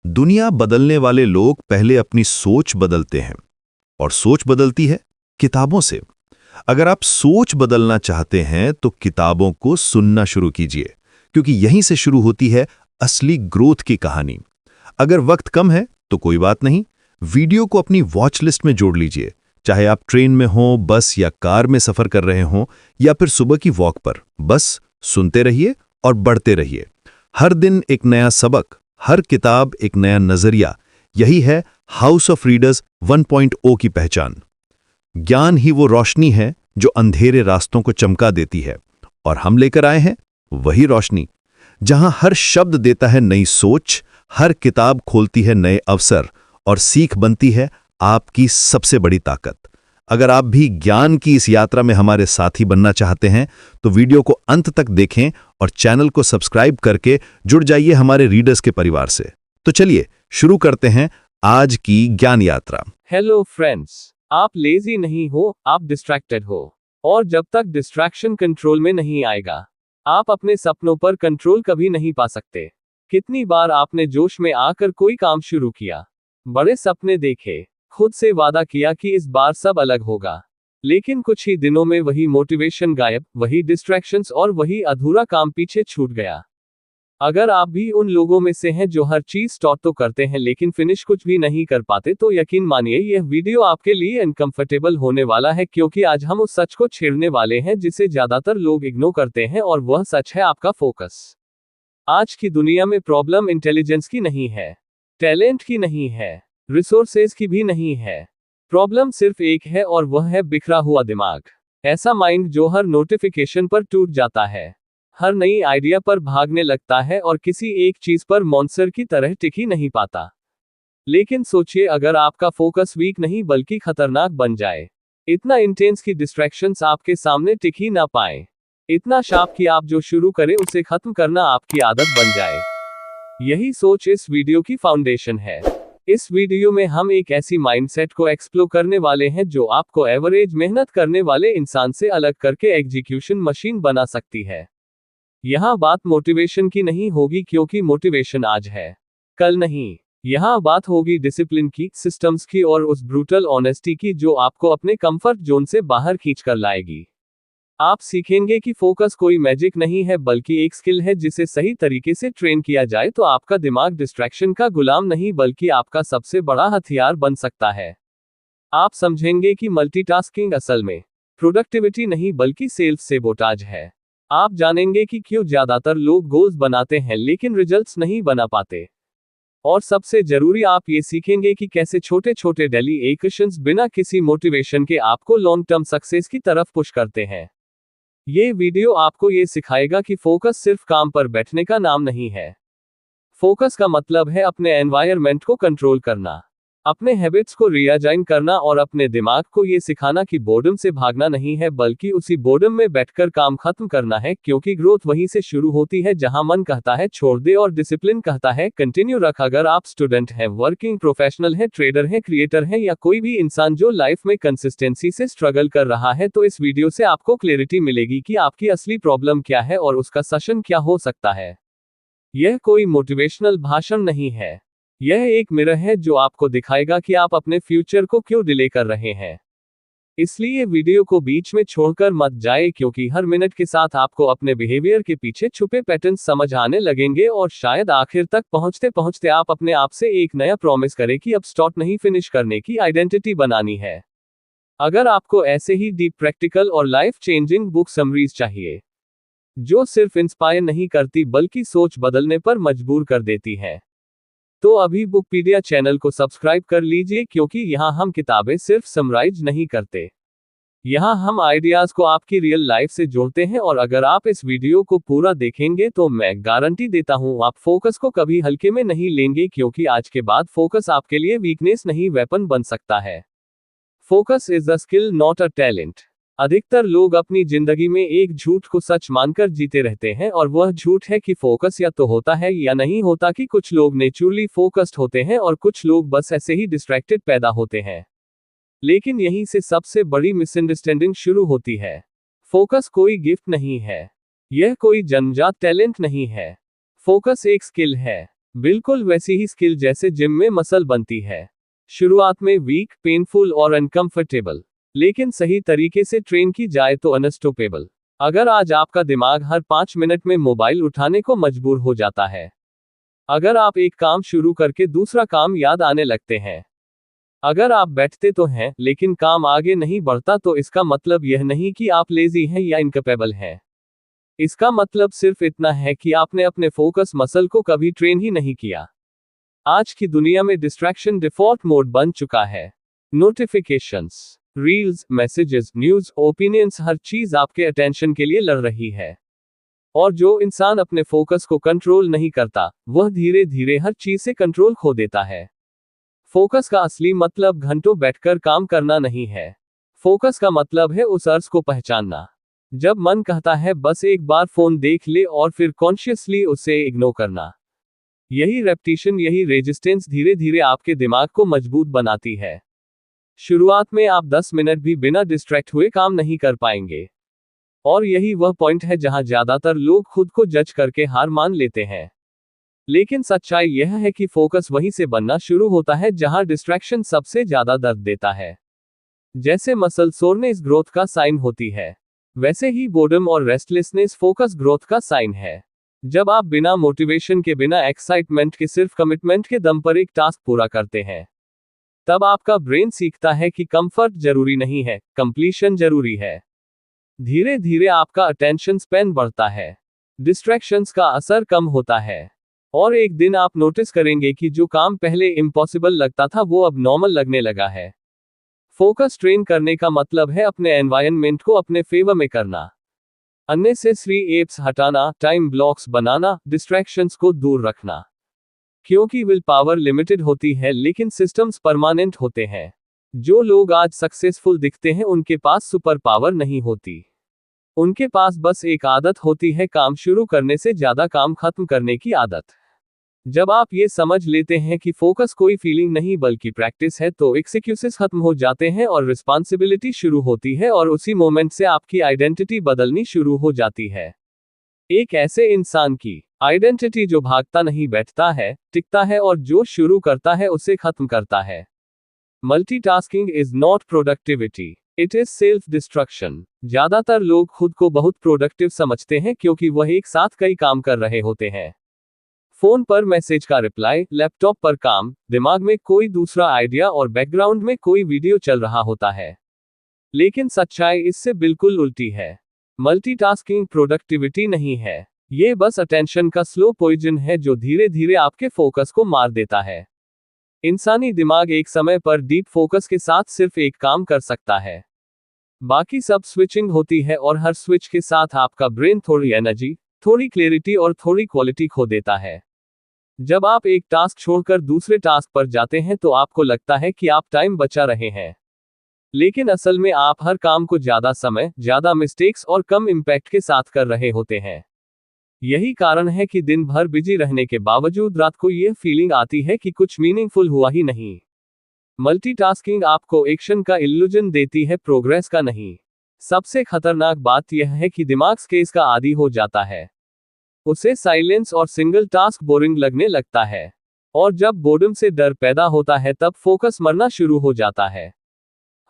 दुनिया बदलने वाले लोग पहले अपनी सोच बदलते हैं और सोच बदलती है किताबों से। अगर आप सोच बदलना चाहते हैं तो किताबों को सुनना शुरू कीजिए, क्योंकि यहीं से शुरू होती है असली ग्रोथ की कहानी। अगर वक्त कम है तो कोई बात नहीं, वीडियो को अपनी वॉच लिस्ट में जोड़ लीजिए। चाहे आप ट्रेन में हो, बस या कार में सफर कर रहे हो या फिर सुबह की वॉक पर, बस सुनते रहिए और बढ़ते रहिए। हर दिन एक नया सबक, हर किताब एक नया नजरिया। यही है हाउस ऑफ रीडर्स 1.0 की पहचान। ज्ञान ही वो रोशनी है जो अंधेरे रास्तों को चमका देती है, और हम लेकर आए हैं वही रोशनी। जहां हर शब्द देता है नई सोच, हर किताब खोलती है नए अवसर, और सीख बनती है आपकी सबसे बड़ी ताकत। अगर आप भी ज्ञान की इस यात्रा में हमारे साथी बनना चाहते हैं तो वीडियो को अंत तक देखें और चैनल को सब्सक्राइब करके जुड़ जाइए हमारे रीडर्स के परिवार से। तो चलिए शुरू करते हैं आज की ज्ञान यात्रा। हेलो फ्रेंड्स, आप लेजी नहीं हो, आप डिस्ट्रैक्टेड हो। और जब तक डिस्ट्रैक्शन कंट्रोल में नहीं आएगा, आप अपने सपनों पर कंट्रोल कभी नहीं पा सकते। कितनी बार आपने जोश में आकर कोई काम शुरू किया, बड़े सपने देखे, खुद से वादा किया कि इस बार सब अलग होगा, लेकिन कुछ ही दिनों में वही मोटिवेशन गायब, वही डिस्ट्रैक्शंस और वही अधूरा काम पीछे छूट गया। अगर आप भी उन लोगों में से हैं जो हर चीज स्टार्ट तो करते हैं लेकिन फिनिश कुछ भी नहीं कर पाते, तो यकीन मानिए यह वीडियो आपके लिए अनकंफर्टेबल होने वाला है, क्योंकि आज हम उस सच को छेड़ने वाले हैं जिसे ज्यादातर लोग इग्नोर करते हैं, और वह सच है आपका फोकस। आज की दुनिया में प्रॉब्लम इंटेलिजेंस की नहीं है, टैलेंट की नहीं है, रिसोर्सेज की भी नहीं है। प्रॉब्लम सिर्फ एक है, और वह है बिखरा हुआ दिमाग। ऐसा माइंड जो हर नोटिफिकेशन पर टूट जाता है, हर नई आइडिया पर भागने लगता है और किसी एक चीज पर मॉन्स्टर की तरह टिक ही नहीं पाता। लेकिन सोचिए, अगर आपका फोकस वीक नहीं बल्कि खतरनाक बन जाए, इतना इंटेंस कि डिस्ट्रैक्शंस आपके सामने टिक ही ना पाए, इतना शार्प कि आप जो शुरू करें उसे खत्म करना आपकी आदत बन जाए। यही सोच इस वीडियो की फाउंडेशन है। इस वीडियो में हम एक ऐसी माइंडसेट को एक्सप्लोर करने वाले हैं जो आपको एवरेज मेहनत करने वाले इंसान से अलग करके एग्जीक्यूशन मशीन बना सकती है। यहाँ बात मोटिवेशन की नहीं होगी, क्योंकि मोटिवेशन आज है, कल नहीं। यहाँ बात होगी डिसिप्लिन की, सिस्टम्स की, और उस ब्रूटल ऑनेस्टी की जो आपको अपने कंफर्ट जोन से बाहर खींचकर लाएगी। आप सीखेंगे कि फोकस कोई मैजिक नहीं है, बल्कि एक स्किल है जिसे सही तरीके से ट्रेन किया जाए तो आपका दिमाग डिस्ट्रैक्शन का गुलाम नहीं बल्कि आपका सबसे बड़ा हथियार बन सकता है। आप समझेंगे कि मल्टीटास्किंग असल में प्रोडक्टिविटी नहीं बल्कि सेल्फ सेबोटाज है। आप जानेंगे कि क्यों ज्यादातर लोग गोल्स बनाते हैं लेकिन रिजल्ट्स नहीं बना पाते। और सबसे जरूरी, आप ये सीखेंगे कि कैसे छोटे छोटे डेली एक्शंस बिना किसी मोटिवेशन के आपको लॉन्ग टर्म सक्सेस की तरफ पुश करते हैं। ये वीडियो आपको ये सिखाएगा कि फोकस सिर्फ काम पर बैठने का नाम नहीं है। फोकस का मतलब है अपने एनवायरनमेंट को कंट्रोल करना, अपने हैबिट्स को रीअजाइन करना, और अपने दिमाग को ये सिखाना कि बोर्डम से भागना नहीं है बल्कि उसी बोर्डम में बैठकर काम खत्म करना है, क्योंकि ग्रोथ वहीं से शुरू होती है जहां मन कहता है छोड़ दे और डिसिप्लिन कहता है कंटिन्यू रख। अगर आप स्टूडेंट हैं, वर्किंग प्रोफेशनल हैं, ट्रेडर हैं, क्रिएटर हैं, या कोई भी इंसान जो लाइफ में कंसिस्टेंसी से स्ट्रगल कर रहा है, तो इस वीडियो से आपको क्लैरिटी मिलेगी कि आपकी असली प्रॉब्लम क्या है और उसका सॉल्यूशन क्या हो सकता है। यह कोई मोटिवेशनल भाषण नहीं है, यह एक मिरर है जो आपको दिखाएगा कि आप अपने फ्यूचर को क्यों डिले कर रहे हैं। इसलिए वीडियो को बीच में छोड़कर मत जाए, क्योंकि हर मिनट के साथ आपको अपने बिहेवियर के पीछे छुपे पैटर्न्स समझ आने लगेंगे, और शायद आखिर तक पहुंचते पहुंचते आप अपने आप से एक नया प्रॉमिस करें कि अब स्टार्ट नहीं, फिनिश करने की आइडेंटिटी बनानी है। अगर आपको ऐसे ही डीप प्रैक्टिकल और लाइफ चेंजिंग बुक समरीज चाहिए जो सिर्फ इंस्पायर नहीं करती बल्कि सोच बदलने पर मजबूर कर देती है, तो अभी बुकपीडिया चैनल को सब्सक्राइब कर लीजिए, क्योंकि यहाँ हम किताबें सिर्फ समराइज नहीं करते, यहाँ हम आइडियाज को आपकी रियल लाइफ से जोड़ते हैं। और अगर आप इस वीडियो को पूरा देखेंगे तो मैं गारंटी देता हूँ आप फोकस को कभी हल्के में नहीं लेंगे, क्योंकि आज के बाद फोकस आपके लिए वीकनेस नहीं वेपन बन सकता है। Focus is a skill not a talent. अधिकतर लोग अपनी जिंदगी में एक झूठ को सच मानकर जीते रहते हैं, और वह झूठ है कि फोकस या तो होता है या नहीं होता, कि कुछ लोग नेचुरली फोकस्ड होते हैं और कुछ लोग बस ऐसे ही डिस्ट्रैक्टेड पैदा होते हैं। लेकिन यहीं से सबसे बड़ी मिसअंडरस्टैंडिंग शुरू होती है। फोकस कोई गिफ्ट नहीं है, यह कोई जन्मजात टैलेंट नहीं है। फोकस एक स्किल है, बिल्कुल वैसी ही स्किल जैसे जिम में मसल बनती है। शुरुआत में वीक, पेनफुल और अनकंफर्टेबल, लेकिन सही तरीके से ट्रेन की जाए तो अनस्टॉपेबल। अगर आज आपका दिमाग हर 5 मिनट में मोबाइल उठाने को मजबूर हो जाता है, अगर आप एक काम शुरू करके दूसरा काम याद आने लगते हैं, अगर आप बैठते तो हैं लेकिन काम आगे नहीं बढ़ता, तो इसका मतलब यह नहीं कि आप लेजी हैं या इनकैपेबल हैं। इसका मतलब सिर्फ इतना है कि आपने अपने फोकस मसल को कभी ट्रेन ही नहीं किया। आज की दुनिया में डिस्ट्रैक्शन डिफॉल्ट मोड बन चुका है। Notifications, reels, messages, news, opinions, हर चीज आपके अटेंशन के लिए लड़ रही है। और जो इंसान अपने फोकस को कंट्रोल नहीं करता, वह धीरे धीरे हर चीज से कंट्रोल खो देता है। फोकस का असली मतलब घंटों बैठकर काम करना नहीं है। फोकस का मतलब है उस अर्थ को पहचानना जब मन कहता है बस एक बार फोन देख ले, और फिर कॉन्शियसली उसे इग्नोर करना। यही रेपिटेशन, यही रेजिस्टेंस धीरे धीरे आपके दिमाग को मजबूत बनाती है। शुरुआत में आप 10 मिनट भी बिना डिस्ट्रैक्ट हुए काम नहीं कर पाएंगे। और यही वह पॉइंट है जहां ज्यादातर लोग खुद को जज करके हार मान लेते हैं। लेकिन सच्चाई यह है कि फोकस वहीं से बनना शुरू होता है जहां डिस्ट्रैक्शन सबसे ज्यादा दर्द देता है। जैसे मसल सोरनेस ग्रोथ का साइन होती है, वैसे ही बोर्डम और रेस्टलेसनेस फोकस ग्रोथ का साइन है। जब आप बिना मोटिवेशन के, बिना एक्साइटमेंट के, सिर्फ कमिटमेंट के दम पर एक टास्क पूरा करते हैं, तब आपका ब्रेन सीखता है कि कंफर्ट जरूरी नहीं है, कंप्लीशन जरूरी है। धीरे धीरे आपका अटेंशन स्पैन बढ़ता है, डिस्ट्रैक्शंस का असर कम होता है, और एक दिन आप नोटिस करेंगे कि जो काम पहले इम्पॉसिबल लगता था वो अब नॉर्मल लगने लगा है। फोकस ट्रेन करने का मतलब है अपने एनवायरनमेंट को अपने फेवर में करना, अननेसेसरी एप्स हटाना, टाइम ब्लॉक्स बनाना, डिस्ट्रैक्शंस को दूर रखना। क्योंकि विल पावर लिमिटेड होती है लेकिन सिस्टम्स परमानेंट होते हैं। जो लोग आज सक्सेसफुल दिखते हैं उनके पास सुपर पावर नहीं होती, उनके पास बस एक आदत होती है, काम शुरू करने से ज्यादा काम खत्म करने की आदत। जब आप ये समझ लेते हैं कि फोकस कोई फीलिंग नहीं बल्कि प्रैक्टिस है, तो एक्सक्यूजेस खत्म हो जाते हैं और रिस्पॉन्सिबिलिटी शुरू होती है, और उसी मोमेंट से आपकी आइडेंटिटी बदलनी शुरू हो जाती है। एक ऐसे इंसान की आइडेंटिटी जो भागता नहीं, बैठता है, टिकता है, और जो शुरू करता है उसे खत्म करता है। Multitasking is not productivity, it is self destruction. ज्यादातर लोग खुद को बहुत प्रोडक्टिव समझते हैं क्योंकि वह एक साथ कई काम कर रहे होते हैं। फोन पर मैसेज का रिप्लाई, लैपटॉप पर काम, दिमाग में कोई दूसरा आइडिया और बैकग्राउंड में कोई वीडियो चल रहा होता है। लेकिन सच्चाई इससे बिल्कुल उल्टी है। मल्टीटास्किंग प्रोडक्टिविटी नहीं है, ये बस अटेंशन का स्लो पॉइजन है जो धीरे धीरे आपके फोकस को मार देता है। इंसानी दिमाग एक समय पर डीप फोकस के साथ सिर्फ एक काम कर सकता है, बाकी सब स्विचिंग होती है, और हर स्विच के साथ आपका ब्रेन थोड़ी एनर्जी, थोड़ी क्लैरिटी और थोड़ी क्वालिटी खो देता है। जब आप एक टास्क छोड़कर दूसरे टास्क पर जाते हैं तो आपको लगता है कि आप टाइम बचा रहे हैं, लेकिन असल में आप हर काम को ज्यादा समय, ज्यादा मिस्टेक्स और कम इम्पैक्ट के साथ कर रहे होते हैं। यही कारण है कि दिन भर बिजी रहने के बावजूद रात को यह फीलिंग आती है कि कुछ मीनिंगफुल हुआ ही नहीं। मल्टीटास्किंग आपको एक्शन का इल्यूजन देती है, प्रोग्रेस का नहीं। सबसे खतरनाक बात यह है कि दिमाग स्ट्रेस का आदी हो जाता है, उसे साइलेंस और सिंगल टास्क बोरिंग लगने लगता है, और जब बोर्डम से डर पैदा होता है तब फोकस मरना शुरू हो जाता है।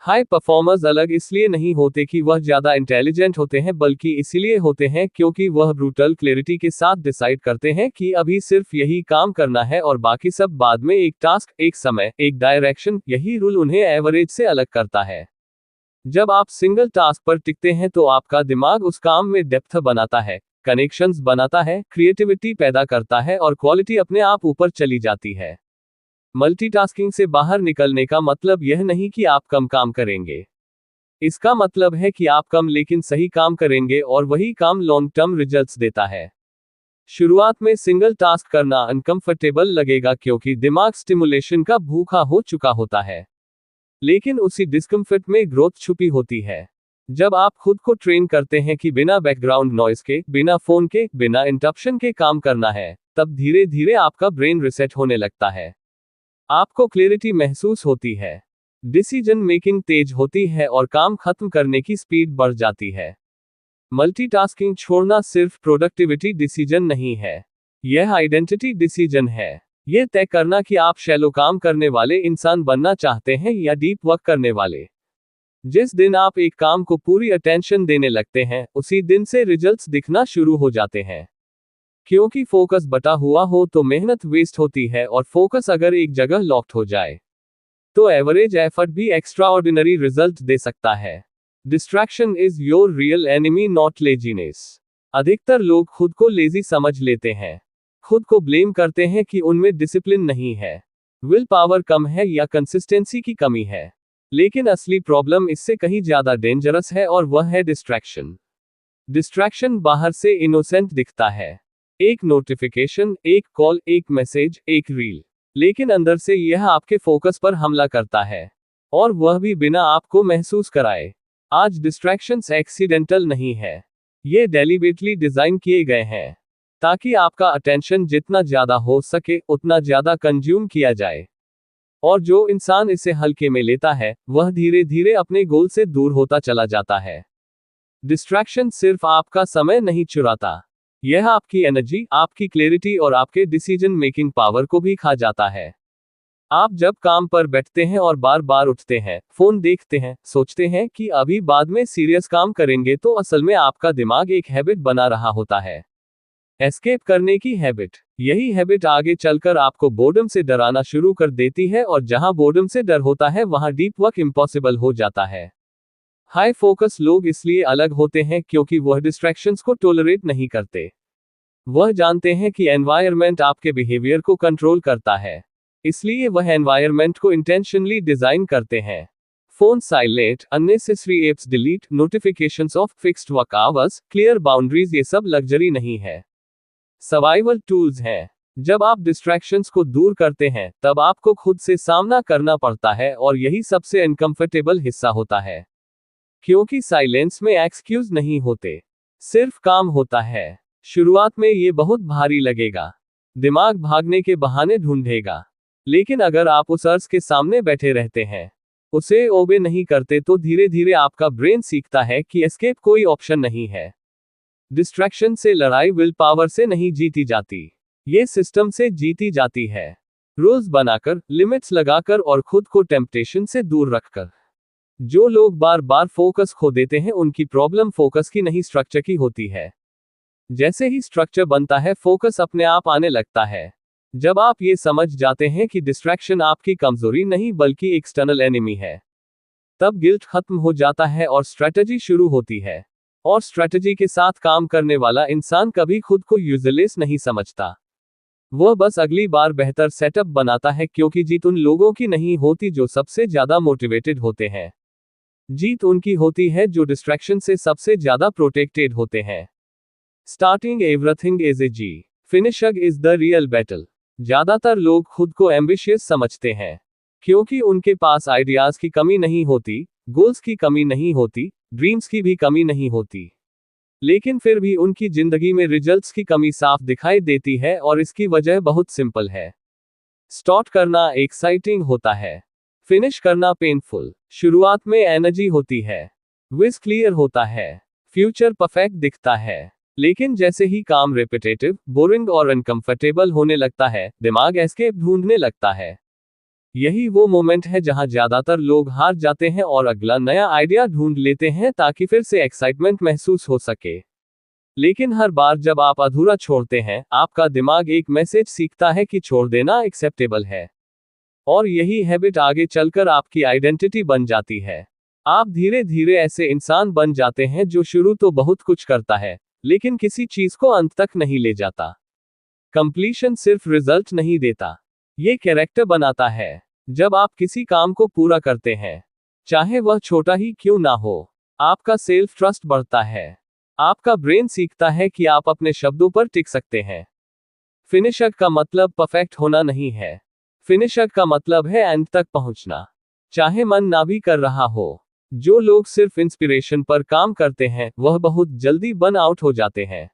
हाई परफॉर्मर्स अलग इसलिए नहीं होते कि वह ज्यादा इंटेलिजेंट होते हैं, बल्कि इसलिए होते हैं क्योंकि वह ब्रूटल क्लैरिटी के साथ डिसाइड करते हैं कि अभी सिर्फ यही काम करना है और बाकी सब बाद में। एक टास्क, एक समय, एक डायरेक्शन, यही रूल उन्हें एवरेज से अलग करता है। जब आप सिंगल टास्क पर टिकते हैं तो आपका दिमाग उस काम में डेप्थ बनाता है, कनेक्शंस बनाता है, क्रिएटिविटी पैदा करता है, और क्वालिटी अपने आप ऊपर चली जाती है। मल्टीटास्किंग से बाहर निकलने का मतलब यह नहीं कि आप कम काम करेंगे, इसका मतलब है कि आप कम लेकिन सही काम करेंगे, और वही काम लॉन्ग टर्म रिजल्ट्स देता है। शुरुआत में सिंगल टास्क करना अनकंफर्टेबल लगेगा क्योंकि दिमाग स्टिमुलेशन का भूखा हो चुका होता है, लेकिन उसी डिस्कम्फर्ट में ग्रोथ छुपी होती है। जब आप खुद को ट्रेन करते हैं कि बिना बैकग्राउंड नॉइस के, बिना फोन के, बिना इंटरप्शन के काम करना है, तब धीरे धीरे आपका ब्रेन रिसेट होने लगता है। आपको क्लैरिटी महसूस होती है, डिसीजन मेकिंग तेज होती है, और काम खत्म करने की स्पीड बढ़ जाती है। मल्टीटास्किंग छोड़ना सिर्फ प्रोडक्टिविटी डिसीजन नहीं है, यह आइडेंटिटी डिसीजन है। यह तय करना कि आप शैलो काम करने वाले इंसान बनना चाहते हैं या डीप वर्क करने वाले। जिस दिन आप एक काम को पूरी अटेंशन देने लगते हैं, उसी दिन से रिजल्ट्स दिखना शुरू हो जाते हैं। क्योंकि फोकस बटा हुआ हो तो मेहनत वेस्ट होती है, और फोकस अगर एक जगह लॉक्ड हो जाए तो एवरेज एफर्ट भी एक्स्ट्राऑर्डिनरी रिजल्ट दे सकता है। Distraction is your real enemy, not laziness. अधिकतर लोग खुद को लेजी समझ लेते हैं, खुद को ब्लेम करते हैं कि उनमें डिसिप्लिन नहीं है, विल पावर कम है या कंसिस्टेंसी की कमी है। लेकिन असली प्रॉब्लम इससे कहीं ज्यादा डेंजरस है, और वह है डिस्ट्रैक्शन। डिस्ट्रैक्शन बाहर से इनोसेंट दिखता है, एक नोटिफिकेशन, एक कॉल, एक मैसेज, एक रील, लेकिन अंदर से यह आपके फोकस पर हमला करता है, और वह भी बिना आपको महसूस कराए। आज डिस्ट्रैक्शंस एक्सीडेंटल नहीं है, ये डेलिबरेटली डिजाइन किए गए हैं ताकि आपका अटेंशन जितना ज्यादा हो सके उतना ज्यादा कंज्यूम किया जाए। और जो इंसान इसे हल्के में लेता है, वह धीरे धीरे अपने गोल से दूर होता चला जाता है। डिस्ट्रैक्शन सिर्फ आपका समय नहीं चुराता, यह आपकी एनर्जी, आपकी क्लैरिटी और आपके डिसीजन मेकिंग पावर को भी खा जाता है। आप जब काम पर बैठते हैं और बार बार उठते हैं, फोन देखते हैं, सोचते हैं कि अभी बाद में सीरियस काम करेंगे, तो असल में आपका दिमाग एक हैबिट बना रहा होता है, एस्केप करने की हैबिट। यही हैबिट आगे चलकर आपको बोर्डम से डराना शुरू कर देती है, और जहां बोर्डम से डर होता है वहां डीप वर्क इम्पॉसिबल हो जाता है। हाई फोकस लोग इसलिए अलग होते हैं क्योंकि वह डिस्ट्रैक्शंस को टोलरेट नहीं करते। वह जानते हैं कि एनवायरनमेंट आपके बिहेवियर को कंट्रोल करता है, इसलिए वह एनवायरनमेंट को इंटेंशनली डिजाइन करते हैं। Phone silent, unnecessary apps delete, notifications of, fixed work hours, clear boundaries, ये सब लग्जरी नहीं है, सर्वाइवल टूल्स हैं। जब आप डिस्ट्रैक्शंस को दूर करते हैं, तब आपको खुद से सामना करना पड़ता है, और यही सबसे अनकंफर्टेबल हिस्सा होता है। क्योंकि साइलेंस में एक्सक्यूज नहीं होते, सिर्फ काम होता है। शुरुआत में ये बहुत भारी लगेगा, दिमाग भागने के बहाने ढूंढेगा, लेकिन अगर आप उस अर्ज के सामने बैठे रहते हैं, उसे ओबे नहीं करते, तो धीरे धीरे आपका ब्रेन सीखता है कि एस्केप कोई ऑप्शन नहीं है। डिस्ट्रैक्शन से लड़ाई विल पावर से नहीं जीती जाती, ये सिस्टम से जीती जाती है। रूल्स बनाकर, लिमिट्स लगाकर और खुद को टेम्पटेशन से दूर रखकर। जो लोग बार बार फोकस खो देते हैं, उनकी प्रॉब्लम फोकस की नहीं, स्ट्रक्चर की होती है। जैसे ही स्ट्रक्चर बनता है, फोकस अपने आप आने लगता है। जब आप ये समझ जाते हैं कि डिस्ट्रैक्शन आपकी कमजोरी नहीं बल्कि एक्सटर्नल एनिमी है, तब गिल्ट खत्म हो जाता है और स्ट्रेटजी शुरू होती है। और स्ट्रेटजी के साथ काम करने वाला इंसान कभी खुद को यूजलेस नहीं समझता, वह बस अगली बार बेहतर सेटअप बनाता है, क्योंकि जीत उन लोगों की नहीं होती जो सबसे ज्यादा मोटिवेटेड होते हैं, जीत उनकी होती है जो डिस्ट्रैक्शन से सबसे ज्यादा प्रोटेक्टेड होते हैं। Starting everything is easy, finishing is the real battle. ज्यादातर लोग खुद को एम्बिशियस समझते हैं, क्योंकि उनके पास आइडियाज की कमी नहीं होती, गोल्स की कमी नहीं होती, ड्रीम्स की भी कमी नहीं होती, लेकिन फिर भी उनकी जिंदगी में रिजल्ट्स की कमी साफ दिखाई देती है। और इसकी वजह बहुत सिंपल है। स्टार्ट करना एक्साइटिंग होता है, फिनिश करना पेनफुल। शुरुआत में एनर्जी होती है, विज क्लियर होता है, फ्यूचर परफेक्ट दिखता है, लेकिन जैसे ही काम रिपीटेटिव, बोरिंग और अनकंफर्टेबल होने लगता है, दिमाग एस्केप ढूंढने लगता है। यही वो मोमेंट है जहां ज्यादातर लोग हार जाते हैं और अगला नया आइडिया ढूंढ लेते हैं ताकि फिर से एक्साइटमेंट महसूस हो सके। लेकिन हर बार जब आप अधूरा छोड़ते हैं, आपका दिमाग एक मैसेज सीखता है कि छोड़ देना एक्सेप्टेबल है। और यही हैबिट आगे चलकर आपकी आइडेंटिटी बन जाती है। आप धीरे धीरे ऐसे इंसान बन जाते हैं जो शुरू तो बहुत कुछ करता है, लेकिन किसी चीज को अंत तक नहीं ले जाता। कंप्लीशन सिर्फ रिजल्ट नहीं देता, ये कैरेक्टर बनाता है। जब आप किसी काम को पूरा करते हैं, चाहे वह छोटा ही क्यों ना हो, आपका सेल्फ ट्रस्ट बढ़ता है। आपका ब्रेन सीखता है कि आप अपने शब्दों पर टिक सकते हैं। फिनिशर का मतलब परफेक्ट होना नहीं है, फिनिशर का मतलब है एंड तक पहुंचना, चाहे मन ना भी कर रहा हो। जो लोग सिर्फ इंस्पिरेशन पर काम करते हैं, वह बहुत जल्दी बर्न आउट हो जाते हैं,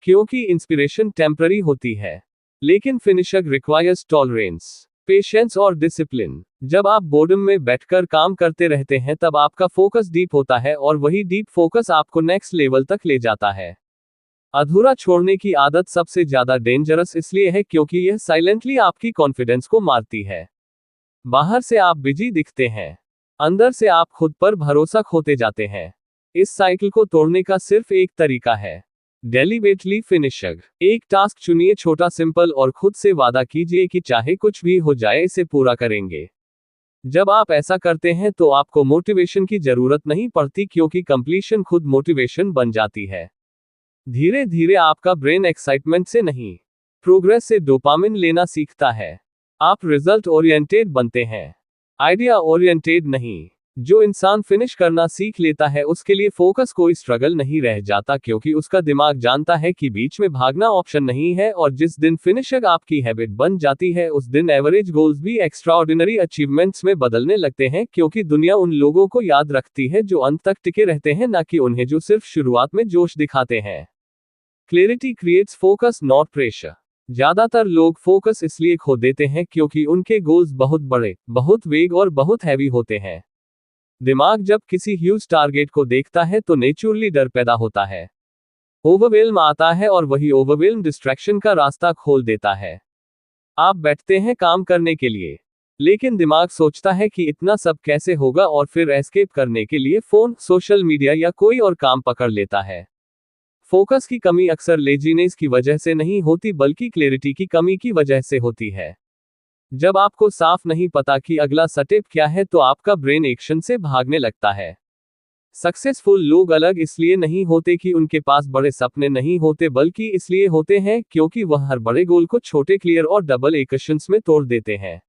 क्योंकि इंस्पिरेशन टेम्पररी होती है, लेकिन फिनिशर रिक्वायर्स टॉलरेंस, पेशेंस और डिसिप्लिन। जब आप बोर्डम में बैठकर काम करते रहते हैं, तब आपका फोकस डीप होता है, और वही डीप फोकस आपको नेक्स्ट लेवल तक ले जाता है। अधूरा छोड़ने की आदत सबसे ज्यादा डेंजरस इसलिए है क्योंकि यह साइलेंटली आपकी कॉन्फिडेंस को मारती है। बाहर से आप बिजी दिखते हैं, अंदर से आप खुद पर भरोसा खोते जाते हैं। इस साइकिल को तोड़ने का सिर्फ एक तरीका है, डेलिबरेटली फिनिशिंग। एक टास्क चुनिए, छोटा, सिंपल, और खुद से वादा कीजिए कि चाहे कुछ भी हो जाए इसे पूरा करेंगे। जब आप ऐसा करते हैं तो आपको मोटिवेशन की जरूरत नहीं पड़ती, क्योंकि कंप्लीशन खुद मोटिवेशन बन जाती है। धीरे धीरे आपका ब्रेन एक्साइटमेंट से नहीं, प्रोग्रेस से डोपामिन लेना सीखता है। आप रिजल्ट ओरिएंटेड बनते हैं, आइडिया ओरिएंटेड नहीं। जो इंसान फिनिश करना सीख लेता है उसके लिए फोकस कोई स्ट्रगल नहीं रह जाता, क्योंकि उसका दिमाग जानता है कि बीच में भागना ऑप्शन नहीं है। और जिस दिन फिनिशिंग आपकी हैबिट बन जाती है उस दिन एवरेज गोल्स भी एक्स्ट्राऑर्डिनरी अचीवमेंट्स में बदलने लगते हैं, क्योंकि दुनिया उन लोगों को याद रखती है जो अंत तक टिके रहते हैं, ना कि उन्हें जो सिर्फ शुरुआत में जोश दिखाते हैं। Clarity creates focus, not pressure. ज्यादातर लोग फोकस इसलिए खो देते हैं क्योंकि उनके गोल्स बहुत बड़े, बहुत वेग और बहुत हैवी होते हैं। दिमाग जब किसी ह्यूज टारगेट को देखता है तो नेचुरली डर पैदा होता है, ओवरवेल्म आता है, और वही ओवरवेल्म डिस्ट्रैक्शन का रास्ता खोल देता है। आप बैठते हैं काम करने के लिए, लेकिन दिमाग सोचता है कि इतना सब कैसे होगा, और फिर एस्केप करने के लिए फोन, सोशल मीडिया या कोई और काम पकड़ लेता है। फोकस की कमी अक्सर लेजीनेस की वजह से नहीं होती, बल्कि क्लैरिटी की कमी की वजह से होती है। जब आपको साफ नहीं पता कि अगला स्टेप क्या है तो आपका ब्रेन एक्शन से भागने लगता है। सक्सेसफुल लोग अलग इसलिए नहीं होते कि उनके पास बड़े सपने नहीं होते, बल्कि इसलिए होते हैं क्योंकि वह हर बड़े गोल को छोटे, क्लियर और डबल एक्शंस में तोड़ देते हैं।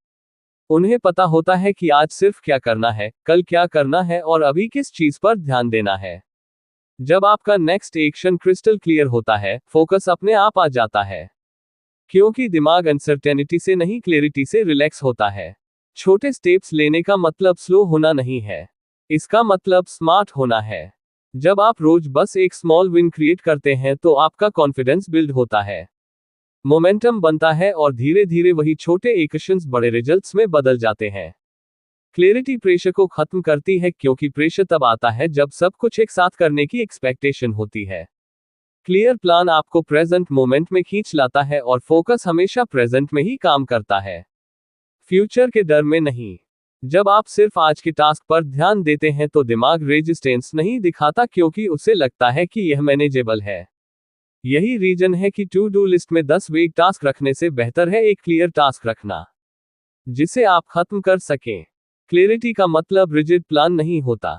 उन्हें पता होता है कि आज सिर्फ क्या करना है, कल क्या करना है, और अभी किस चीज पर ध्यान देना है। जब आपका नेक्स्ट एक्शन क्रिस्टल क्लियर होता है, फोकस अपने आप आ जाता है, क्योंकि दिमाग अनसर्टेनिटी से नहीं, क्लैरिटी से रिलैक्स होता है। छोटे स्टेप्स लेने का मतलब स्लो होना नहीं है, इसका मतलब स्मार्ट होना है। जब आप रोज बस एक स्मॉल विन क्रिएट करते हैं तो आपका कॉन्फिडेंस बिल्ड होता है, मोमेंटम बनता है, और धीरे धीरे वही छोटे एक्शंस बड़े रिजल्ट्स में बदल जाते हैं। क्लैरिटी प्रेशर को खत्म करती है, क्योंकि प्रेशर तब आता है जब सब कुछ एक साथ करने की एक्सपेक्टेशन होती है। क्लियर प्लान आपको प्रेजेंट मोमेंट में खींच लाता है, और फोकस हमेशा प्रेजेंट में ही काम करता है, फ्यूचर के डर में नहीं। जब आप सिर्फ आज के टास्क पर ध्यान देते हैं तो दिमाग रेजिस्टेंस नहीं दिखाता, क्योंकि उसे लगता है कि यह मैनेजेबल है। यही रीजन है कि टू डू लिस्ट में 10 वेग टास्क रखने से बेहतर है एक क्लियर टास्क रखना, जिसे आप खत्म कर सकें। क्लैरिटी का मतलब रिजिड प्लान नहीं होता,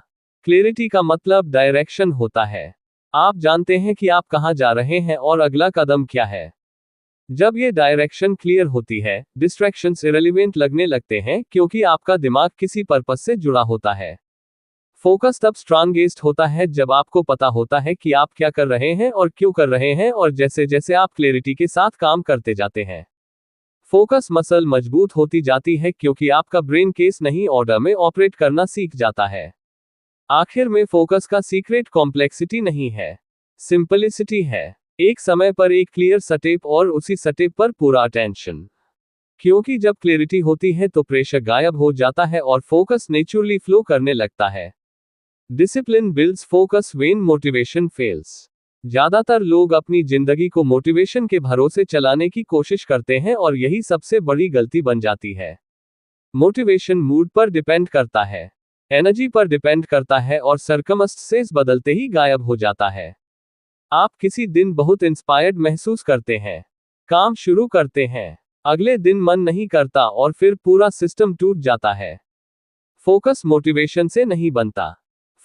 क्लैरिटी का मतलब डायरेक्शन होता है। आप जानते हैं कि आप कहां जा रहे हैं और अगला कदम क्या है। जब ये डायरेक्शन क्लियर होती है, डिस्ट्रैक्शंस इरेलीवेंट लगने लगते हैं, क्योंकि आपका दिमाग किसी पर्पस से जुड़ा होता है। फोकस तब स्ट्रांगेस्ट होता है जब आपको पता होता है कि आप क्या कर रहे हैं और क्यों कर रहे हैं, और जैसे जैसे आप क्लैरिटी के साथ काम करते जाते हैं, फोकस मसल मजबूत होती जाती है, क्योंकि आपका ब्रेन केस नहीं, ऑर्डर में ऑपरेट करना सीख जाता है। आखिर में फोकस का सीक्रेट कॉम्प्लेक्सिटी नहीं है, सिंपलिसिटी है। एक समय पर एक क्लियर स्टेप और उसी स्टेप पर पूरा अटेंशन। क्योंकि जब क्लैरिटी होती है तो प्रेशर गायब हो जाता है और फोकस नेचुरली फ्लो करने लगता है। Discipline builds focus when motivation fails. ज्यादातर लोग अपनी जिंदगी को मोटिवेशन के भरोसे चलाने की कोशिश करते हैं, और यही सबसे बड़ी गलती बन जाती है। मोटिवेशन मूड पर डिपेंड करता है, एनर्जी पर डिपेंड करता है, और सर्कमस्टेंसेस बदलते ही गायब हो जाता है। आप किसी दिन बहुत इंस्पायर्ड महसूस करते हैं, काम शुरू करते हैं, अगले दिन मन नहीं करता, और फिर पूरा सिस्टम टूट जाता है। फोकस मोटिवेशन से नहीं बनता,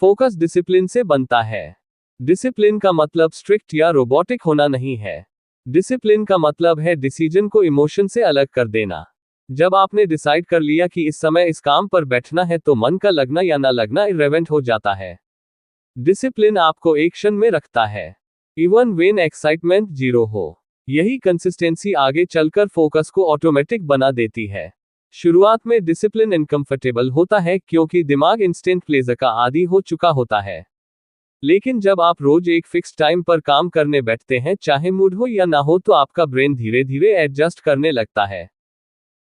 फोकस डिसिप्लिन से बनता है। डिसिप्लिन का मतलब स्ट्रिक्ट या रोबोटिक होना नहीं है, डिसिप्लिन का मतलब है डिसीजन को इमोशन से अलग कर देना। जब आपने डिसाइड कर लिया कि इस समय इस काम पर बैठना है तो मन का लगना या ना लगना इर्रेलेवेंट हो जाता है। डिसिप्लिन आपको एक्शन में रखता है, इवन व्हेन एक्साइटमेंट जीरो हो। यही कंसिस्टेंसी आगे चलकर फोकस को ऑटोमेटिक बना देती है। शुरुआत में डिसिप्लिन इनकंफर्टेबल होता है, क्योंकि दिमाग इंस्टेंट प्लेजर का आदी हो चुका होता है। लेकिन जब आप रोज एक फिक्स टाइम पर काम करने बैठते हैं, चाहे मूड हो या ना हो, तो आपका ब्रेन धीरे धीरे एडजस्ट करने लगता है।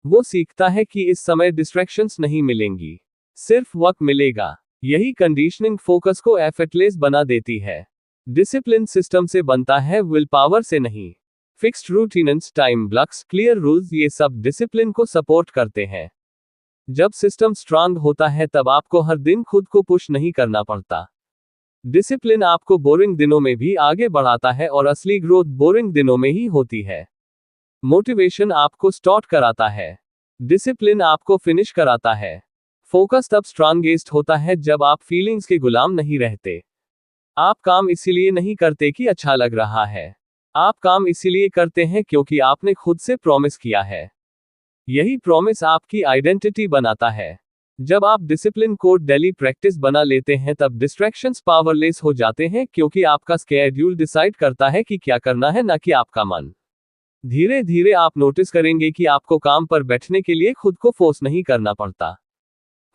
वो सीखता है कि इस समय डिस्ट्रैक्शंस नहीं मिलेंगी, सिर्फ वक्त मिलेगा। यही कंडीशनिंग फोकस को एफर्टलेस बना देती है। डिसिप्लिन सिस्टम से बनता है, विल पावर से नहीं। Fixed routines, time blocks, clear rules, ये सब डिसिप्लिन को सपोर्ट करते हैं। जब सिस्टम स्ट्रांग होता है तब आपको हर दिन खुद को पुश नहीं करना पड़ता। डिसिप्लिन आपको बोरिंग दिनों में भी आगे बढ़ाता है और असली ग्रोथ बोरिंग दिनों में ही होती है। मोटिवेशन आपको स्टार्ट कराता है, डिसिप्लिन आपको फिनिश कराता है। फोकस तब स्ट्रांगेस्ट होता है जब आप फीलिंग्स के गुलाम नहीं रहते। आप काम इसीलिए नहीं करते कि अच्छा लग रहा है, आप काम इसीलिए करते हैं क्योंकि आपने खुद से प्रॉमिस किया है। यही प्रॉमिस आपकी आइडेंटिटी बनाता है। जब आप डिसिप्लिन को डेली प्रैक्टिस बना लेते हैं तब डिस्ट्रैक्शंस पावरलेस हो जाते हैं, क्योंकि आपका स्केड्यूल डिसाइड करता है कि क्या करना है, ना कि आपका मन। धीरे धीरे आप नोटिस करेंगे कि आपको काम पर बैठने के लिए खुद को फोर्स नहीं करना पड़ता।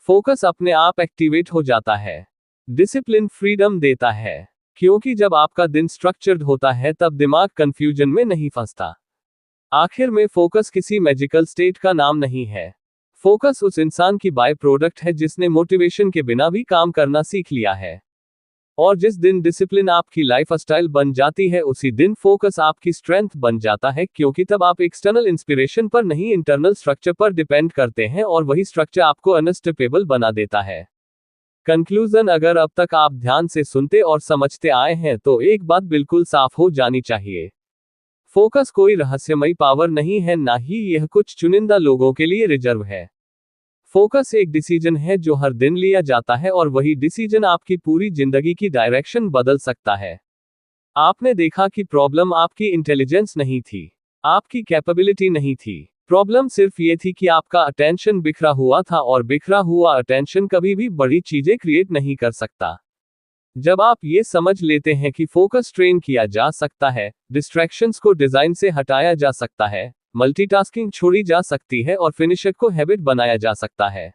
फोकस अपने आप एक्टिवेट हो जाता है। डिसिप्लिन फ्रीडम देता है, क्योंकि जब आपका दिन स्ट्रक्चर्ड होता है तब दिमाग कंफ्यूजन में नहीं फंसता। आखिर में फोकस किसी मैजिकल स्टेट का नाम नहीं है। फोकस उस इंसान की बाय प्रोडक्ट है जिसने मोटिवेशन के बिना भी काम करना सीख लिया है। और जिस दिन डिसिप्लिन आपकी लाइफ स्टाइल बन जाती है, उसी दिन फोकस आपकी स्ट्रेंथ बन जाता है, क्योंकि तब आप एक्सटर्नल इंस्पिरेशन पर नहीं, इंटरनल स्ट्रक्चर पर डिपेंड करते हैं, और वही स्ट्रक्चर आपको अनस्टॉपेबल बना देता है। कंक्लूजन, अगर अब तक आप ध्यान से सुनते और समझते आए हैं तो एक बात बिल्कुल साफ हो जानी चाहिए। फोकस कोई रहस्यमयी पावर नहीं है, ना ही यह कुछ चुनिंदा लोगों के लिए रिजर्व है। फोकस एक डिसीजन है जो हर दिन लिया जाता है, और वही डिसीजन आपकी पूरी जिंदगी की डायरेक्शन बदल सकता है। आपने देखा कि प्रॉब्लम आपकी इंटेलिजेंस नहीं थी, आपकी कैपेबिलिटी नहीं थी। प्रॉब्लम सिर्फ ये थी कि आपका अटेंशन बिखरा हुआ था, और बिखरा हुआ अटेंशन कभी भी बड़ी चीजें क्रिएट नहीं कर सकता। जब आप ये समझ लेते हैं कि फोकस ट्रेन किया जा सकता है, डिस्ट्रैक्शंस को डिजाइन से हटाया जा सकता है, मल्टीटास्किंग छोड़ी जा सकती है, और फिनिशर को हैबिट बनाया जा सकता है,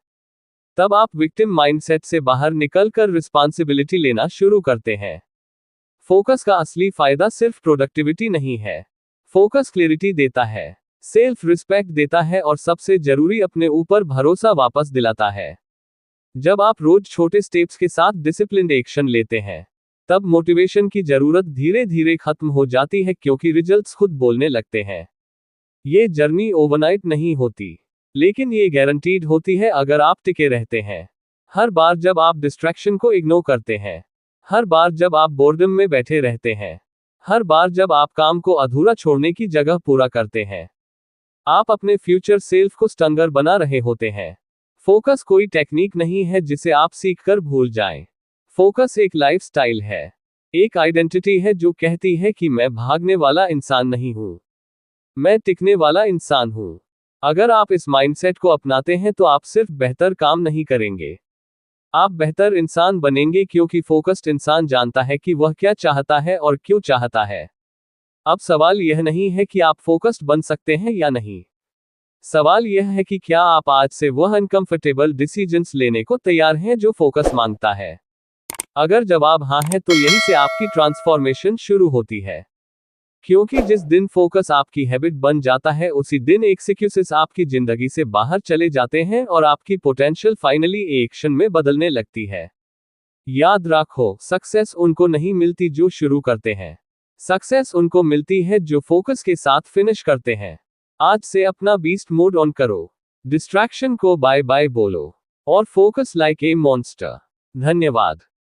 तब आप विक्टिम माइंडसेट से बाहर निकलकर रिस्पॉन्सिबिलिटी लेना शुरू करते हैं। फोकस का असली फायदा सिर्फ प्रोडक्टिविटी नहीं है। फोकस क्लैरिटी देता है, सेल्फ रिस्पेक्ट देता है, और सबसे जरूरी, अपने ऊपर भरोसा वापस दिलाता है। जब आप रोज छोटे स्टेप्स के साथ डिसिप्लिन्ड एक्शन लेते हैं, तब मोटिवेशन की जरूरत धीरे धीरे खत्म हो जाती है, क्योंकि रिजल्ट्स खुद बोलने लगते हैं। ये जर्नी ओवरनाइट नहीं होती, लेकिन ये गारंटीड होती है अगर आप टिके रहते हैं। हर बार जब आप डिस्ट्रैक्शन को इग्नोर करते हैं, हर बार जब आप बोर्डम में बैठे रहते हैं, हर बार जब आप काम को अधूरा छोड़ने की जगह पूरा करते हैं, आप अपने फ्यूचर सेल्फ को स्ट्रॉन्गर बना रहे होते हैं। फोकस कोई टेक्निक नहीं है जिसे आप सीखकर भूल जाएं। फोकस एक लाइफस्टाइल है, एक आइडेंटिटी है जो कहती है कि मैं भागने वाला इंसान नहीं हूं, मैं टिकने वाला इंसान हूं। अगर आप इस माइंडसेट को अपनाते हैं तो आप सिर्फ बेहतर काम नहीं करेंगे, आप बेहतर इंसान बनेंगे, क्योंकि फोकस्ड इंसान जानता है कि वह क्या चाहता है और क्यों चाहता है। अब सवाल यह नहीं है कि आप फोकस्ड बन सकते हैं या नहीं, सवाल यह है कि क्या आप आज से वह अनकंफर्टेबल डिसीजंस लेने को तैयार हैं जो फोकस मांगता है। अगर जवाब हाँ है तो यहीं से आपकी ट्रांसफॉर्मेशन शुरू होती है, क्योंकि जिस दिन फोकस आपकी हैबिट बन जाता है, उसी दिन एक्सक्यूजेस आपकी जिंदगी से बाहर चले जाते हैं, और आपकी पोटेंशियल फाइनली एक्शन में बदलने लगती है। याद रखो, सक्सेस उनको नहीं मिलती जो शुरू करते हैं, सक्सेस उनको मिलती है जो फोकस के साथ फिनिश करते हैं। आज से अपना बीस्ट मोड ऑन करो, डिस्ट्रैक्शन को बाय बाय बोलो, और फोकस लाइक ए मॉन्स्टर। धन्यवाद।